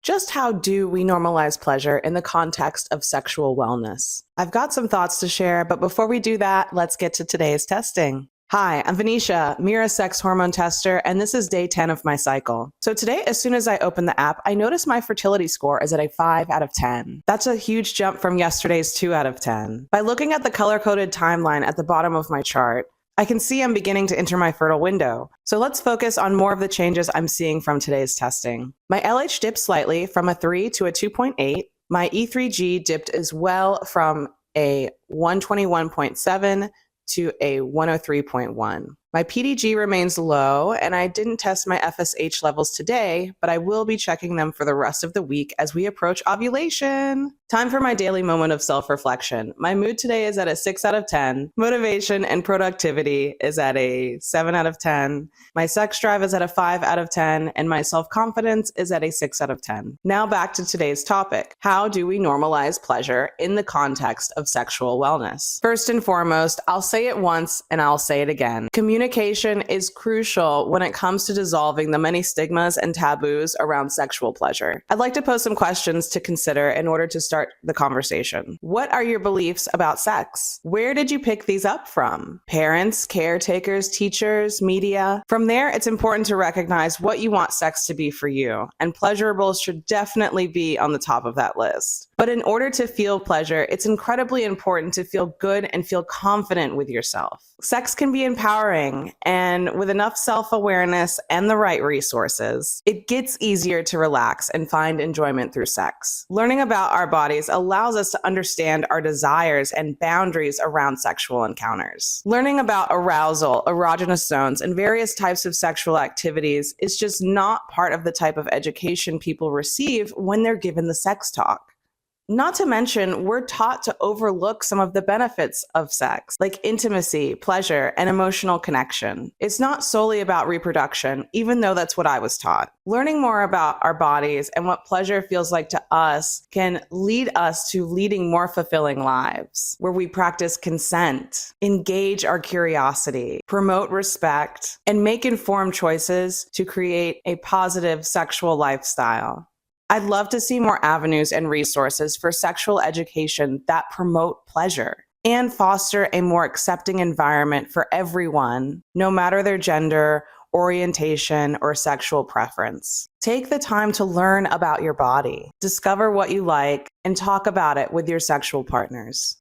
Just how do we normalize pleasure in the context of sexual wellness? I've got some thoughts to share, but before we do that, let's get to today's testing. Hi, I'm Vinisha, Mira sex hormone tester, and this is day 10 of my cycle. So today, as soon as I open the app, I notice my fertility score is at a 5 out of 10. That's a huge jump from yesterday's 2 out of 10. By looking at the color-coded timeline at the bottom of my chart, I can see I'm beginning to enter my fertile window. So let's focus on more of the changes I'm seeing from today's testing. My LH dipped slightly from a 3 to a 2.8. My E3G dipped as well from a 121.7 to a 103.1. My PDG remains low, and I didn't test my FSH levels today, but I will be checking them for the rest of the week as we approach ovulation. Time for my daily moment of self-reflection. My mood today is at a 6 out of 10. Motivation and productivity is at a 7 out of 10. My sex drive is at a 5 out of 10, and my self-confidence is at a 6 out of 10. Now back to today's topic. How do we normalize pleasure in the context of sexual wellness? First and foremost, I'll say it once and I'll say it again. Communication is crucial when it comes to dissolving the many stigmas and taboos around sexual pleasure. I'd like to pose some questions to consider in order to start the conversation. What are your beliefs about sex? Where did you pick these up from? Parents, caretakers, teachers, media? From there, it's important to recognize what you want sex to be for you, and pleasurable should definitely be on the top of that list. But in order to feel pleasure, it's incredibly important to feel good and feel confident with yourself. Sex can be empowering, and with enough self-awareness and the right resources, it gets easier to relax and find enjoyment through sex. Learning about our bodies allows us to understand our desires and boundaries around sexual encounters. Learning about arousal, erogenous zones, and various types of sexual activities is just not part of the type of education people receive when they're given the sex talk. Not to mention, we're taught to overlook some of the benefits of sex, like intimacy, pleasure, and emotional connection. It's not solely about reproduction, even though that's what I was taught. Learning more about our bodies and what pleasure feels like to us can lead us to leading more fulfilling lives, where we practice consent, engage our curiosity, promote respect, and make informed choices to create a positive sexual lifestyle. I'd love to see more avenues and resources for sexual education that promote pleasure and foster a more accepting environment for everyone, no matter their gender, orientation, or sexual preference. Take the time to learn about your body, discover what you like, and talk about it with your sexual partners.